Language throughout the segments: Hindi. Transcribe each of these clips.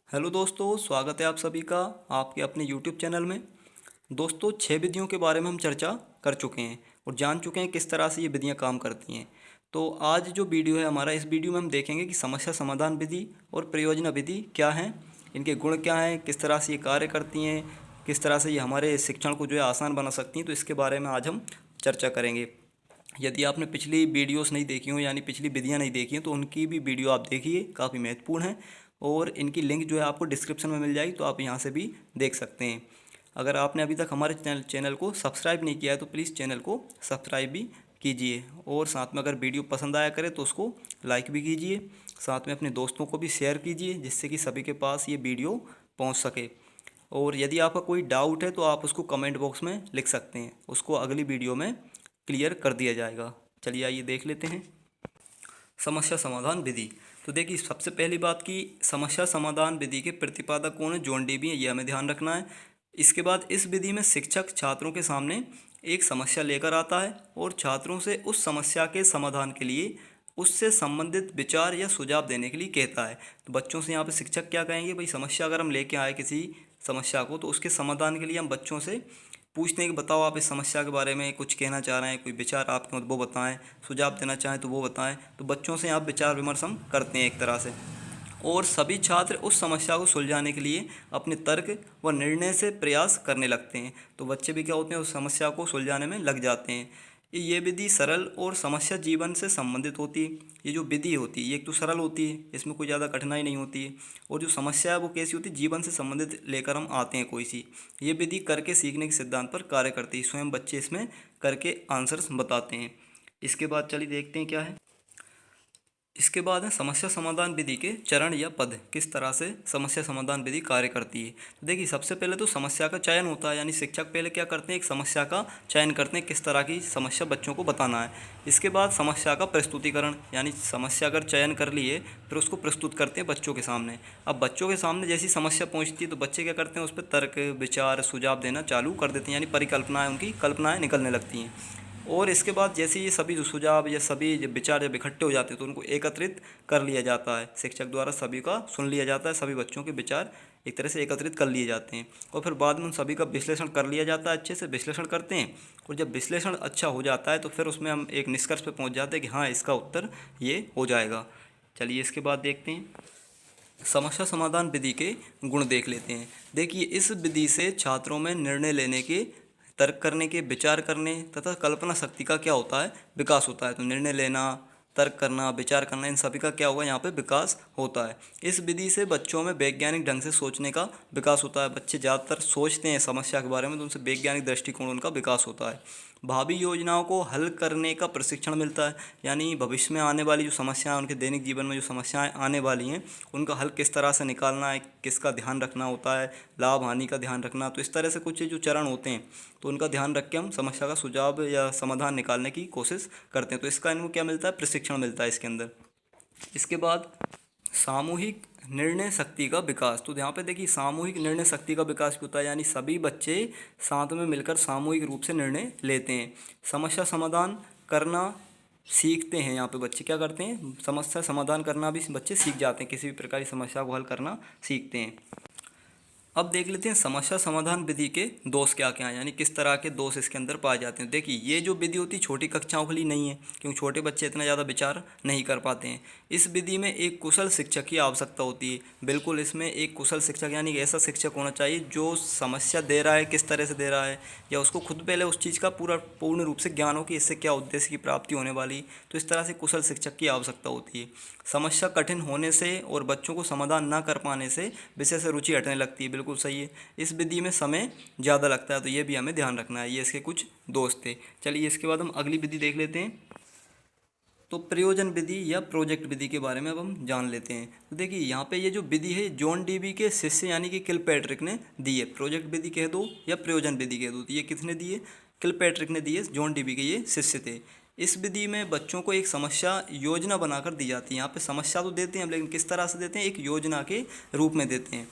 हेलो दोस्तों, स्वागत है आप सभी का आपके अपने यूट्यूब चैनल में। दोस्तों, 6 विधियों के बारे में हम चर्चा कर चुके हैं और जान चुके हैं किस तरह से ये विधियाँ काम करती हैं। तो आज जो वीडियो है हमारा, इस वीडियो में हम देखेंगे कि समस्या समाधान विधि और प्रयोजना विधि क्या हैं, इनके गुण क्या हैं, किस तरह से ये कार्य करती हैं, किस तरह से ये हमारे शिक्षण को जो है आसान बना सकती हैं। तो इसके बारे में आज हम चर्चा करेंगे। यदि आपने पिछली वीडियोस नहीं देखी हो, यानी पिछली विधियां नहीं देखी हैं, तो उनकी भी वीडियो आप देखिए, काफ़ी महत्वपूर्ण है और इनकी लिंक जो है आपको डिस्क्रिप्शन में मिल जाएगी, तो आप यहाँ से भी देख सकते हैं। अगर आपने अभी तक हमारे चैनल को सब्सक्राइब नहीं किया है तो प्लीज़ चैनल को सब्सक्राइब भी कीजिए और साथ में अगर वीडियो पसंद आया करे तो उसको लाइक भी कीजिए, साथ में अपने दोस्तों को भी शेयर कीजिए जिससे कि सभी के पास ये वीडियो पहुँच सके। और यदि आपका कोई डाउट है तो आप उसको कमेंट बॉक्स में लिख सकते हैं, उसको अगली वीडियो में क्लियर कर दिया जाएगा। चलिए आइए देख लेते हैं समस्या समाधान विधि। तो देखिए, सबसे पहली बात की समस्या समाधान विधि के प्रतिपादक कौन है, जॉन डेवी है, ये हमें ध्यान रखना है। इसके बाद इस विधि में शिक्षक छात्रों के सामने एक समस्या लेकर आता है और छात्रों से उस समस्या के समाधान के लिए उससे संबंधित विचार या सुझाव देने के लिए कहता है। तो बच्चों से यहाँ पे शिक्षक क्या कहेंगे, भाई समस्या अगर हम लेके आए किसी समस्या को, तो उसके समाधान के लिए हम बच्चों से पूछते हैं कि बताओ आप इस समस्या के बारे में कुछ कहना चाह रहे हैं, कोई विचार आपके मत वो बताएं, सुझाव देना चाहें तो वो बताएं। तो बच्चों से आप विचार विमर्श हम करते हैं एक तरह से, और सभी छात्र उस समस्या को सुलझाने के लिए अपने तर्क व निर्णय से प्रयास करने लगते हैं। तो बच्चे भी क्या होते हैं, उस समस्या को सुलझाने में लग जाते हैं। ये विधि सरल और समस्या जीवन से संबंधित होती है। ये जो विधि होती है ये एक तो सरल होती है, इसमें कोई ज़्यादा कठिनाई नहीं होती है, और जो समस्या है वो कैसी होती है, जीवन से संबंधित लेकर हम आते हैं कोई सी। ये विधि करके सीखने के सिद्धांत पर कार्य करती है, स्वयं बच्चे इसमें करके आंसर्स बताते हैं। इसके बाद चलिए देखते हैं क्या है। इसके बाद है समस्या समाधान विधि के चरण या पद, किस तरह से समस्या समाधान विधि कार्य करती है। तो देखिए, सबसे पहले तो समस्या का चयन होता है, यानी शिक्षक पहले क्या करते हैं, एक समस्या का चयन करते हैं, किस तरह की समस्या बच्चों को बताना है। इसके बाद समस्या का प्रस्तुतिकरण, यानी समस्या अगर चयन कर लिए फिर उसको प्रस्तुत करते हैं बच्चों के सामने। अब बच्चों के सामने जैसी समस्या पहुँचती है तो बच्चे क्या करते हैं, उस पर तर्क विचार सुझाव देना चालू कर देते हैं, यानी परिकल्पनाएँ, उनकी कल्पनाएँ निकलने लगती हैं। और इसके बाद जैसे ये सभी जो सुझाव या सभी जब विचार जब इकट्ठे हो जाते हैं तो उनको एकत्रित कर लिया जाता है, शिक्षक द्वारा सभी का सुन लिया जाता है, सभी बच्चों के विचार एक तरह से एकत्रित कर लिए जाते हैं और फिर बाद में उन सभी का विश्लेषण कर लिया जाता है, अच्छे से विश्लेषण करते हैं। और जब विश्लेषण अच्छा हो जाता है तो फिर उसमें हम एक निष्कर्ष पे पहुंच जाते हैं कि हाँ, इसका उत्तर ये हो जाएगा। चलिए इसके बाद देखते हैं समस्या समाधान विधि के गुण देख लेते हैं। देखिए, इस विधि से छात्रों में निर्णय लेने के, तर्क करने के, विचार करने तथा कल्पना शक्ति का क्या होता है, विकास होता है। तो निर्णय लेना, तर्क करना, विचार करना, इन सभी का क्या होगा, यहाँ पे विकास होता है। इस विधि से बच्चों में वैज्ञानिक ढंग से सोचने का विकास होता है। बच्चे ज़्यादातर सोचते हैं समस्या के बारे में तो उनसे वैज्ञानिक दृष्टिकोण उनका विकास होता है। भावी योजनाओं को हल करने का प्रशिक्षण मिलता है, यानी भविष्य में आने वाली जो समस्याएं, उनके दैनिक जीवन में जो समस्याएं आने वाली हैं उनका हल किस तरह से निकालना है, किसका ध्यान रखना होता है, लाभ हानि का ध्यान रखना। तो इस तरह से कुछ जो चरण होते हैं तो उनका ध्यान रख के हम समस्या का सुझाव या समाधान निकालने की कोशिश करते हैं। तो इसका इनको क्या मिलता है, प्रशिक्षण मिलता है इसके अंदर। इसके बाद सामूहिक निर्णय शक्ति का विकास। तो यहाँ पे देखिए, सामूहिक निर्णय शक्ति का विकास भी होता है, यानी सभी बच्चे साथ में मिलकर सामूहिक रूप से निर्णय लेते हैं। समस्या समाधान करना सीखते हैं। यहाँ पे बच्चे क्या करते हैं, समस्या समाधान करना भी बच्चे सीख जाते हैं, किसी भी प्रकार की समस्या को हल करना सीखते हैं। अब देख लेते हैं समस्या समाधान विधि के दोष क्या क्या हैं, यानी किस तरह के दोष इसके अंदर पाए जाते हैं। देखिए, ये जो विधि होती है छोटी कक्षाओं के लिए नहीं है, क्योंकि छोटे बच्चे इतना ज़्यादा विचार नहीं कर पाते हैं। इस विधि में एक कुशल शिक्षक की आवश्यकता होती है। बिल्कुल, इसमें एक कुशल शिक्षक, यानी कि ऐसा शिक्षक होना चाहिए जो समस्या दे रहा है किस तरह से दे रहा है, या उसको खुद पहले उस चीज़ का पूर्ण रूप से ज्ञान हो कि इससे क्या उद्देश्य की प्राप्ति होने वाली। तो इस तरह से कुशल शिक्षक की आवश्यकता होती है। समस्या कठिन होने से और बच्चों को समाधान ना कर पाने से विषय से रुचि हटने लगती है, बिल्कुल सही है। इस विधि में समय ज़्यादा लगता है, तो ये भी हमें ध्यान रखना है। ये इसके कुछ दोष थे। चलिए इसके बाद हम अगली विधि देख लेते हैं। तो प्रयोजन विधि या प्रोजेक्ट विधि के बारे में अब हम जान लेते हैं। तो देखिए, यहाँ पे ये जो विधि है जॉन डेवी के शिष्य यानी कि किलपैट्रिक ने दी है। प्रोजेक्ट विधि कह दो या प्रयोजन विधि कह दो, तो ये किसने दी है, किलपैट्रिक ने दी है, जॉन डेवी के ये शिष्य थे। इस विधि में बच्चों को एक समस्या योजना बनाकर दी जाती है। यहाँ पे समस्या तो देते हैं लेकिन किस तरह से देते हैं, एक योजना के रूप में देते हैं।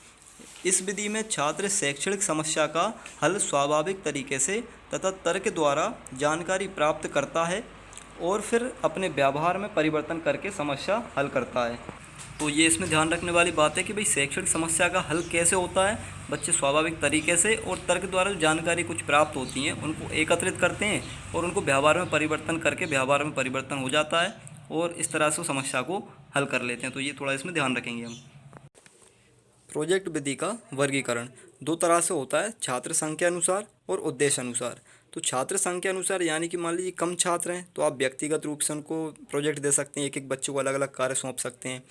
इस विधि में छात्र शैक्षणिक समस्या का हल स्वाभाविक तरीके से तथा तर्क द्वारा जानकारी प्राप्त करता है और फिर अपने व्यवहार में परिवर्तन करके समस्या हल करता है। तो ये इसमें ध्यान रखने वाली बात है कि भाई शैक्षणिक समस्या का हल कैसे होता है। बच्चे स्वाभाविक तरीके से और तर्क द्वारा जो जानकारी कुछ प्राप्त होती हैं उनको एकत्रित करते हैं और उनको व्यवहार में परिवर्तन करके व्यवहार में परिवर्तन हो जाता है और इस तरह से समस्या को हल कर लेते हैं। तो ये थोड़ा इसमें ध्यान रखेंगे हम। प्रोजेक्ट विधि का वर्गीकरण दो तरह से होता है, छात्र संख्या अनुसार और उद्देश्य अनुसार। तो छात्र संख्या अनुसार यानी कि मान लीजिए कम छात्र हैं तो आप व्यक्तिगत रूप से उनको प्रोजेक्ट दे सकते हैं, एक एक बच्चे को अलग अलग कार्य सौंप सकते हैं।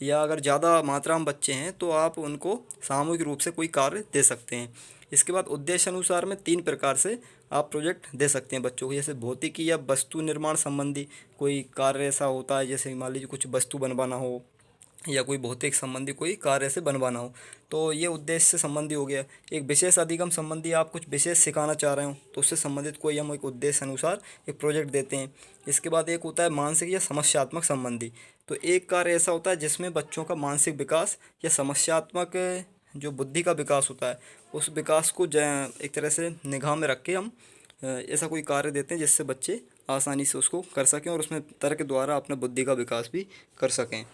या अगर ज़्यादा मात्रा में बच्चे हैं तो आप उनको सामूहिक रूप से कोई कार्य दे सकते हैं। इसके बाद उद्देश्य अनुसार में 3 प्रकार से आप प्रोजेक्ट दे सकते हैं बच्चों को, जैसे भौतिकी या वस्तु निर्माण संबंधी कोई कार्य ऐसा होता है, जैसे मान लीजिए कुछ वस्तु बनवाना हो या कोई भौतिक संबंधी कोई कार्य से बनवाना हो, तो ये उद्देश्य से संबंधी हो गया। एक विशेष अधिगम संबंधी आप कुछ विशेष सिखाना चाह रहे हो तो उससे संबंधित कोई हम एक उद्देश्य अनुसार एक प्रोजेक्ट देते हैं। इसके बाद एक होता है मानसिक या समस्यात्मक संबंधी। तो एक कार्य ऐसा होता है जिसमें बच्चों का मानसिक विकास या समस्यात्मक जो बुद्धि का विकास होता है उस विकास को एक तरह से निगाह में रख के हम ऐसा कोई कार्य देते हैं जिससे बच्चे आसानी से उसको कर सकें और उसमें तर्क द्वारा अपना बुद्धि का विकास भी कर सकें।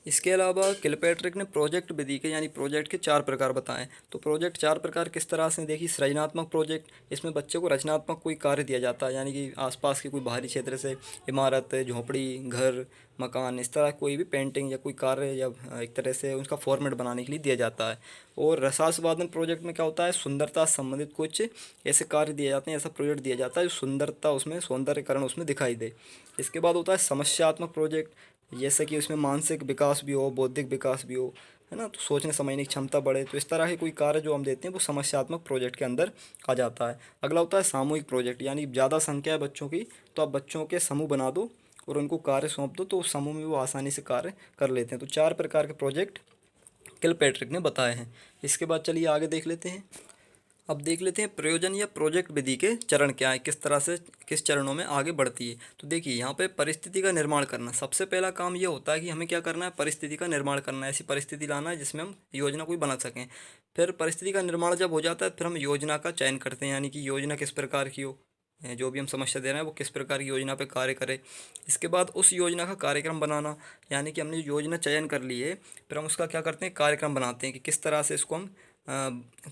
इसके अलावा किलपैट्रिक ने प्रोजेक्ट विधि के यानी प्रोजेक्ट के 4 प्रकार बताएं। तो प्रोजेक्ट 4 प्रकार किस तरह से देखिए, सृजनात्मक प्रोजेक्ट, इसमें बच्चे को रचनात्मक कोई कार्य दिया जाता है, यानी कि आसपास के कोई बाहरी क्षेत्र से इमारत, झोपड़ी, घर, मकान, इस तरह कोई भी पेंटिंग या कोई कार्य या एक तरह से उसका फॉर्मेट बनाने के लिए दिया जाता है। और रसास्वादन प्रोजेक्ट में क्या होता है, सुंदरता से संबंधित कुछ ऐसे कार्य दिए जाते हैं, ऐसा प्रोजेक्ट दिया जाता है जो सुंदरता उसमें सौंदर्यकरण उसमें दिखाई दे। इसके बाद होता है समस्यात्मक प्रोजेक्ट, जैसे कि उसमें मानसिक विकास भी हो, बौद्धिक विकास भी हो, है ना, तो सोचने समझने की क्षमता बढ़े, तो इस तरह के कोई कार्य जो हम देते हैं वो समस्यात्मक प्रोजेक्ट के अंदर आ जाता है। अगला होता है सामूहिक प्रोजेक्ट, यानी ज़्यादा संख्या है बच्चों की तो आप बच्चों के समूह बना दो और उनको कार्य सौंप दो तो उस समूह में वो आसानी से कार्य कर लेते हैं। तो 4 प्रकार के प्रोजेक्ट किलपैट्रिक ने बताए हैं। इसके बाद चलिए आगे देख लेते हैं। अब देख लेते हैं प्रयोजन या प्रोजेक्ट विधि के चरण क्या है, किस तरह से किस चरणों में आगे बढ़ती है। तो देखिए यहाँ पे परिस्थिति का निर्माण करना, सबसे पहला काम ये होता है कि हमें क्या करना है, परिस्थिति का निर्माण करना है, ऐसी परिस्थिति लाना है जिसमें हम योजना कोई बना सकें। फिर परिस्थिति का निर्माण जब हो जाता है फिर हम योजना का चयन करते हैं, यानी कि योजना किस प्रकार की हो, जो भी हम समस्या दे रहे हैं वो किस प्रकार की योजना पे कार्य करे। इसके बाद उस योजना का कार्यक्रम बनाना, यानी कि हमने जो योजना चयन कर ली है फिर हम उसका क्या करते हैं, कार्यक्रम बनाते हैं कि किस तरह से इसको हम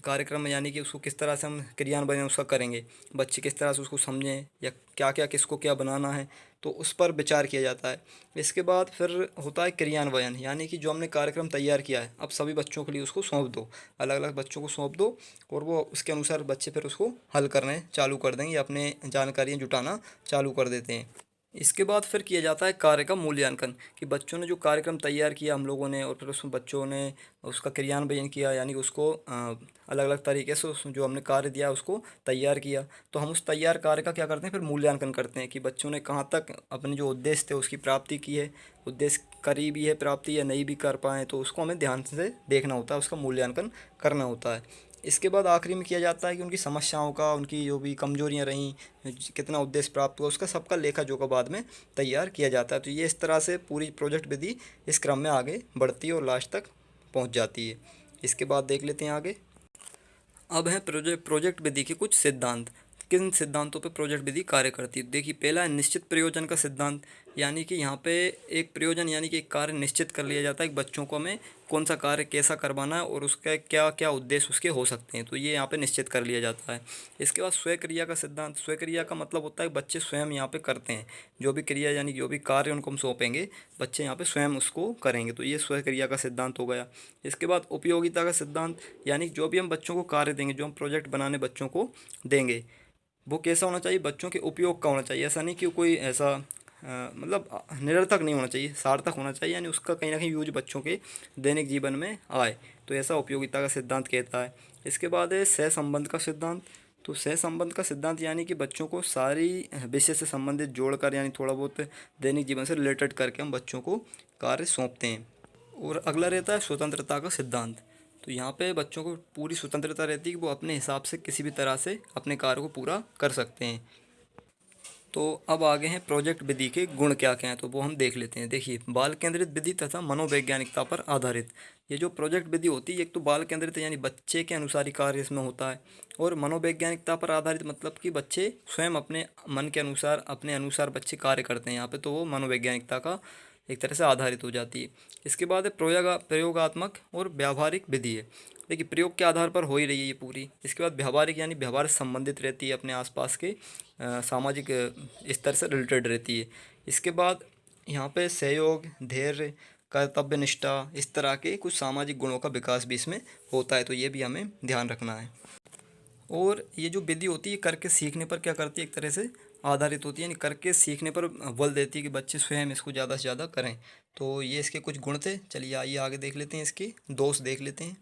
कार्यक्रम, यानी कि उसको किस तरह से हम क्रियान्वयन उसका करेंगे, बच्चे किस तरह से उसको समझें या क्या क्या किसको क्या बनाना है, तो उस पर विचार किया जाता है। इसके बाद फिर होता है क्रियान्वयन, यानी कि जो हमने कार्यक्रम तैयार किया है अब सभी बच्चों के लिए उसको सौंप दो, अलग अलग बच्चों को सौंप दो और वो उसके अनुसार बच्चे फिर उसको हल करने चालू कर देंगे, अपने जानकारियाँ जुटाना चालू कर देते हैं। इसके बाद फिर किया जाता है कार्य का मूल्यांकन, कि बच्चों ने जो कार्यक्रम तैयार किया हम लोगों ने और फिर उसमें बच्चों ने उसका क्रियान्वयन किया, यानी उसको अलग अलग तरीके से जो हमने कार्य दिया उसको तैयार किया, तो हम उस तैयार कार्य का क्या करते हैं, फिर मूल्यांकन करते हैं कि बच्चों ने कहाँ तक अपने जो उद्देश्य थे उसकी प्राप्ति की है, उद्देश्य करी भी है प्राप्ति या नहीं भी कर पाए, तो उसको हमें ध्यान से देखना होता है, उसका मूल्यांकन करना होता है। इसके बाद आखिरी में किया जाता है कि उनकी समस्याओं का, उनकी जो भी कमजोरियां रहीं, कितना उद्देश्य प्राप्त हुआ, उसका सबका लेखा जोखा बाद में तैयार किया जाता है। तो ये इस तरह से पूरी प्रोजेक्ट विधि इस क्रम में आगे बढ़ती है और लास्ट तक पहुंच जाती है। इसके बाद देख लेते हैं आगे। अब है प्रोजेक्ट विधि के कुछ सिद्धांत, किन सिद्धांतों पे प्रोजेक्ट विधि कार्य करती है। देखिए पहला है निश्चित प्रयोजन का सिद्धांत, यानी कि यहाँ पे एक प्रयोजन यानी कि एक कार्य निश्चित कर लिया जाता है कि बच्चों को हमें कौन सा कार्य कैसा करवाना है और उसका क्या क्या उद्देश्य उसके हो सकते हैं, तो ये यहाँ पे निश्चित कर लिया जाता है। इसके बाद स्वक्रिया का सिद्धांत, स्वक्रिया का मतलब होता है कि बच्चे स्वयं यहाँ पे करते हैं, जो भी क्रिया यानी जो भी कार्य उनको हम सौंपेंगे बच्चे यहाँ पे स्वयं उसको करेंगे, तो ये स्वक्रिया का सिद्धांत हो गया। इसके बाद उपयोगिता का सिद्धांत, यानी जो भी हम बच्चों को कार्य देंगे, जो हम प्रोजेक्ट बनाने बच्चों को देंगे वो कैसा होना चाहिए, बच्चों के उपयोग का होना चाहिए। ऐसा नहीं कि कोई ऐसा मतलब निरर्थक नहीं होना चाहिए, सार्थक होना चाहिए, यानी उसका कहीं ना कहीं यूज बच्चों के दैनिक जीवन में आए, तो ऐसा उपयोगिता का सिद्धांत कहता है। इसके बाद है सहसंबंध का सिद्धांत। तो सहसंबंध का सिद्धांत यानी कि बच्चों को सारी विषय से संबंधित जोड़कर, यानी थोड़ा बहुत दैनिक जीवन से रिलेटेड करके हम बच्चों को कार्य सौंपते हैं। और अगला रहता है स्वतंत्रता का सिद्धांत। तो यहाँ पे बच्चों को पूरी स्वतंत्रता रहती है कि वो अपने हिसाब से किसी भी तरह से अपने कार्य को पूरा कर सकते हैं। तो अब आगे हैं प्रोजेक्ट विधि के गुण क्या क्या हैं, तो वो हम देख लेते हैं। देखिए बाल केंद्रित विधि तथा मनोवैज्ञानिकता पर आधारित, ये जो प्रोजेक्ट विधि होती है एक तो बाल केंद्रित यानी बच्चे के अनुसार ही कार्य इसमें होता है, और मनोवैज्ञानिकता पर आधारित मतलब कि बच्चे स्वयं अपने मन के अनुसार अपने अनुसार बच्चे कार्य करते हैं यहाँ पे, तो वो मनोवैज्ञानिकता का एक तरह से आधारित हो जाती है। इसके बाद है प्रयोगात्मक और व्यावहारिक विधि है। देखिए प्रयोग के आधार पर हो ही रही है ये पूरी। इसके बाद व्यावहारिक यानी व्यवहार से संबंधित रहती है, अपने आसपास के सामाजिक स्तर से रिलेटेड रहती है। इसके बाद यहाँ पे सहयोग, धैर्य, कर्तव्य निष्ठा, इस तरह के कुछ सामाजिक गुणों का विकास भी इसमें होता है, तो ये भी हमें ध्यान रखना है। और ये जो विधि होती है करके सीखने पर क्या करती है, एक तरह से आधारित होती है, यानी करके सीखने पर बल देती है कि बच्चे स्वयं इसको ज़्यादा से ज़्यादा करें। तो ये इसके कुछ गुण थे। चलिए आइए आगे देख लेते हैं, इसके दोष देख लेते हैं।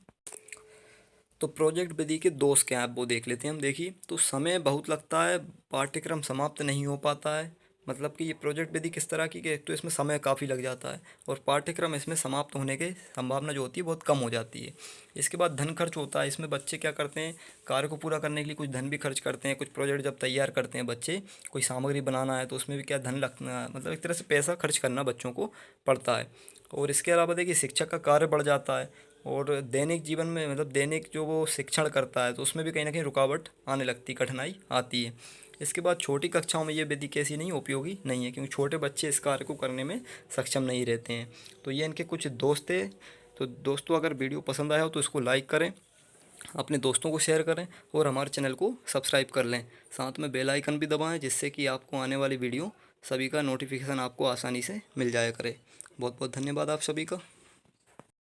तो प्रोजेक्ट विधि के दोष क्या हैं वो देख लेते हैं हम। देखिए तो समय बहुत लगता है, पाठ्यक्रम समाप्त नहीं हो पाता है। मतलब कि ये प्रोजेक्ट विधि किस तरह की कि एक तो इसमें समय काफ़ी लग जाता है और पाठ्यक्रम इसमें समाप्त होने की संभावना जो होती है बहुत कम हो जाती है। इसके बाद धन खर्च होता है। इसमें बच्चे क्या करते हैं, कार्य को पूरा करने के लिए कुछ धन भी खर्च करते हैं। कुछ प्रोजेक्ट जब तैयार करते हैं बच्चे, कोई सामग्री बनाना है तो उसमें भी क्या धन लगना, मतलब एक तरह से पैसा खर्च करना बच्चों को पड़ता है। और इसके अलावा देखिए शिक्षक का कार्य बढ़ जाता है और दैनिक जीवन में, मतलब दैनिक जो वो शिक्षण करता है तो उसमें भी कहीं ना कहीं रुकावट आने लगती, कठिनाई आती है। इसके बाद छोटी कक्षाओं में ये विधि कैसी नहीं, उपयोगी नहीं है, क्योंकि छोटे बच्चे इस कार्य को करने में सक्षम नहीं रहते हैं। तो ये इनके कुछ दोस्त थे। तो दोस्तों अगर वीडियो पसंद आया हो तो इसको लाइक करें, अपने दोस्तों को शेयर करें और हमारे चैनल को सब्सक्राइब कर लें। साथ में बेल आइकन भी दबाएं, जिससे कि आपको आने वाली वीडियो सभी का नोटिफिकेशन आपको आसानी से मिल जाया करे। बहुत बहुत धन्यवाद आप सभी का।